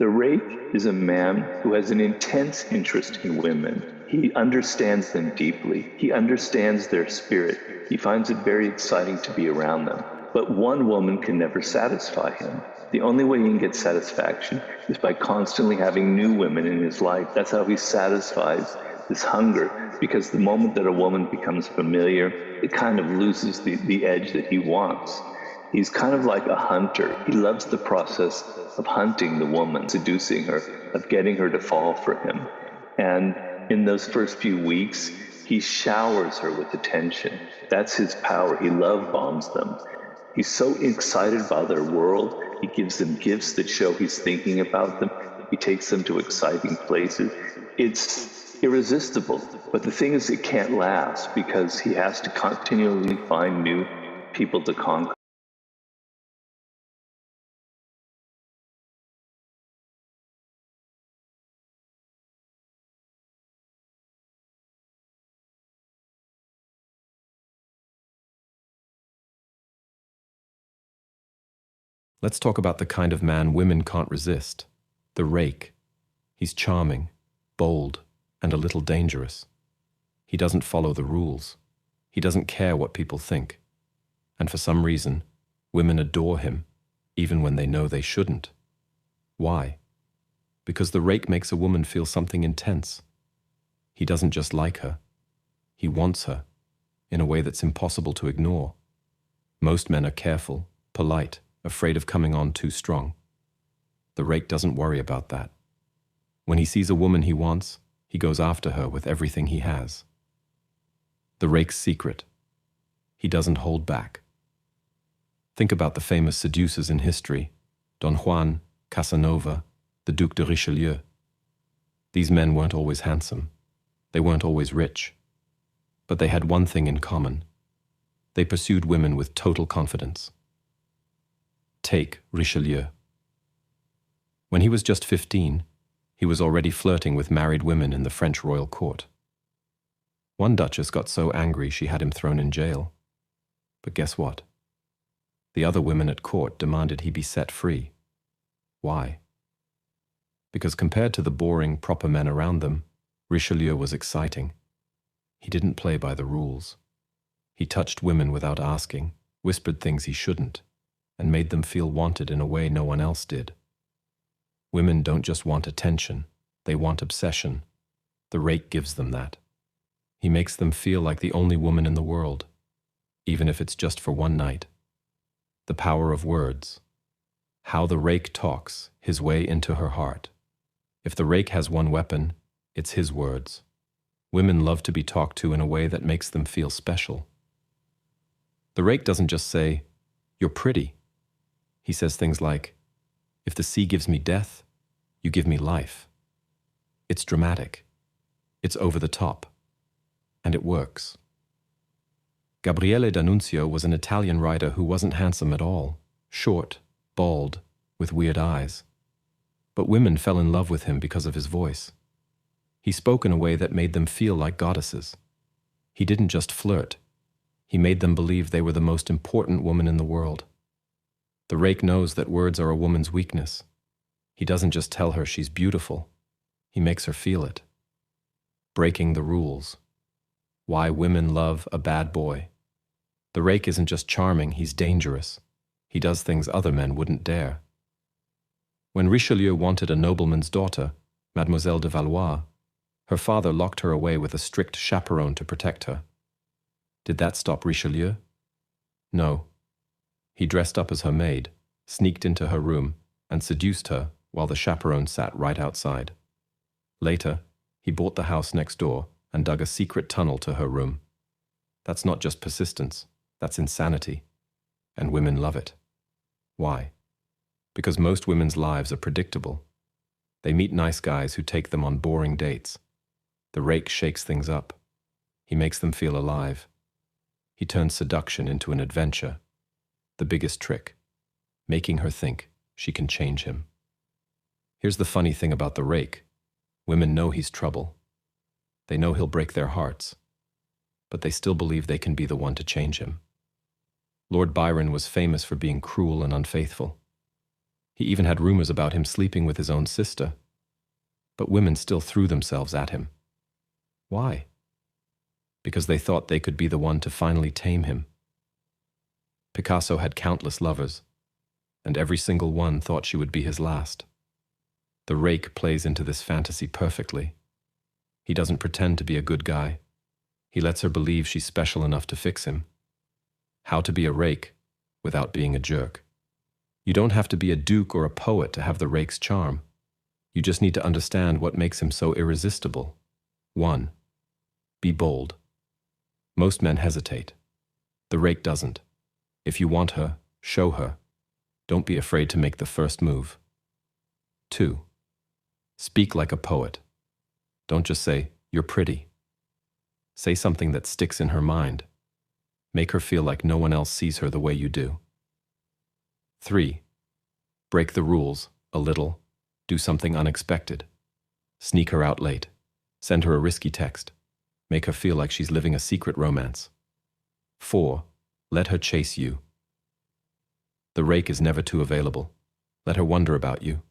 The rake is a man who has an intense interest in women. He understands them deeply. He understands their spirit. He finds it very exciting to be around them. But one woman can never satisfy him. The only way he can get satisfaction is by constantly having new women in his life. That's how he satisfies this hunger, because the moment that a woman becomes familiar, it kind of loses the edge that he wants. He's kind of like a hunter. He loves the process of hunting the woman, seducing her, of getting her to fall for him. And in those first few weeks, he showers her with attention. That's his power. He love bombs them. He's so excited by their world. He gives them gifts that show he's thinking about them. He takes them to exciting places. It's irresistible. But the thing is, it can't last because he has to continually find new people to conquer. Let's talk about the kind of man women can't resist. The rake. He's charming, bold, and a little dangerous. He doesn't follow the rules. He doesn't care what people think. And for some reason, women adore him, even when they know they shouldn't. Why? Because the rake makes a woman feel something intense. He doesn't just like her. He wants her, in a way that's impossible to ignore. Most men are careful, polite, afraid of coming on too strong. The rake doesn't worry about that. When he sees a woman he wants, he goes after her with everything he has. The rake's secret. He doesn't hold back. Think about the famous seducers in history: Don Juan, Casanova, the Duc de Richelieu. These men weren't always handsome. They weren't always rich. But they had one thing in common. They pursued women with total confidence. Take Richelieu. When he was just 15, he was already flirting with married women in the French royal court. One duchess got so angry she had him thrown in jail. But guess what? The other women at court demanded he be set free. Why? Because compared to the boring, proper men around them, Richelieu was exciting. He didn't play by the rules. He touched women without asking, whispered things he shouldn't, and made them feel wanted in a way no one else did. Women don't just want attention, they want obsession. The rake gives them that. He makes them feel like the only woman in the world, even if it's just for one night. The power of words. How the rake talks his way into her heart. If the rake has one weapon, it's his words. Women love to be talked to in a way that makes them feel special. The rake doesn't just say, "You're pretty." He says things like, "If the sea gives me death, you give me life." It's dramatic. It's over the top. And it works. Gabriele D'Annunzio was an Italian writer who wasn't handsome at all, short, bald, with weird eyes. But women fell in love with him because of his voice. He spoke in a way that made them feel like goddesses. He didn't just flirt. He made them believe they were the most important woman in the world. The rake knows that words are a woman's weakness. He doesn't just tell her she's beautiful. He makes her feel it. Breaking the rules. Why women love a bad boy. The rake isn't just charming, he's dangerous. He does things other men wouldn't dare. When Richelieu wanted a nobleman's daughter, Mademoiselle de Valois, her father locked her away with a strict chaperone to protect her. Did that stop Richelieu? No. He dressed up as her maid, sneaked into her room, and seduced her while the chaperone sat right outside. Later, he bought the house next door and dug a secret tunnel to her room. That's not just persistence, that's insanity. And women love it. Why? Because most women's lives are predictable. They meet nice guys who take them on boring dates. The rake shakes things up. He makes them feel alive. He turns seduction into an adventure. The biggest trick, making her think she can change him. Here's the funny thing about the rake. Women know he's trouble. They know he'll break their hearts. But they still believe they can be the one to change him. Lord Byron was famous for being cruel and unfaithful. He even had rumors about him sleeping with his own sister. But women still threw themselves at him. Why? Because they thought they could be the one to finally tame him. Picasso had countless lovers, and every single one thought she would be his last. The rake plays into this fantasy perfectly. He doesn't pretend to be a good guy. He lets her believe she's special enough to fix him. How to be a rake without being a jerk. You don't have to be a duke or a poet to have the rake's charm. You just need to understand what makes him so irresistible. 1. Be bold. Most men hesitate. The rake doesn't. If you want her, show her. Don't be afraid to make the first move. 2. Speak like a poet. Don't just say, "You're pretty." Say something that sticks in her mind. Make her feel like no one else sees her the way you do. 3. Break the rules a little. Do something unexpected. Sneak her out late. Send her a risky text. Make her feel like she's living a secret romance. 4. Let her chase you. The rake is never too available. Let her wonder about you.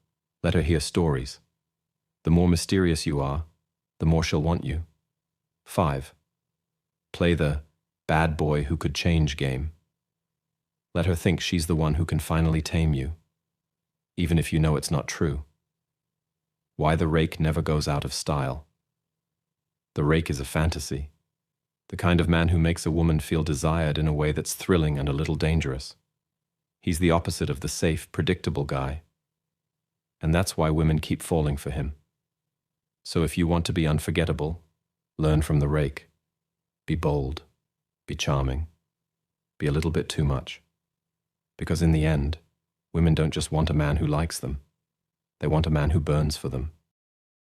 Let her hear stories. The more mysterious you are, the more she'll want you. 5. Play the bad boy who could change game. Let her think she's the one who can finally tame you, even if you know it's not true. Why the rake never goes out of style. The rake is a fantasy, the kind of man who makes a woman feel desired in a way that's thrilling and a little dangerous. He's the opposite of the safe, predictable guy. And that's why women keep falling for him. So if you want to be unforgettable, learn from the rake. Be bold. Be charming. Be a little bit too much. Because in the end, women don't just want a man who likes them. They want a man who burns for them.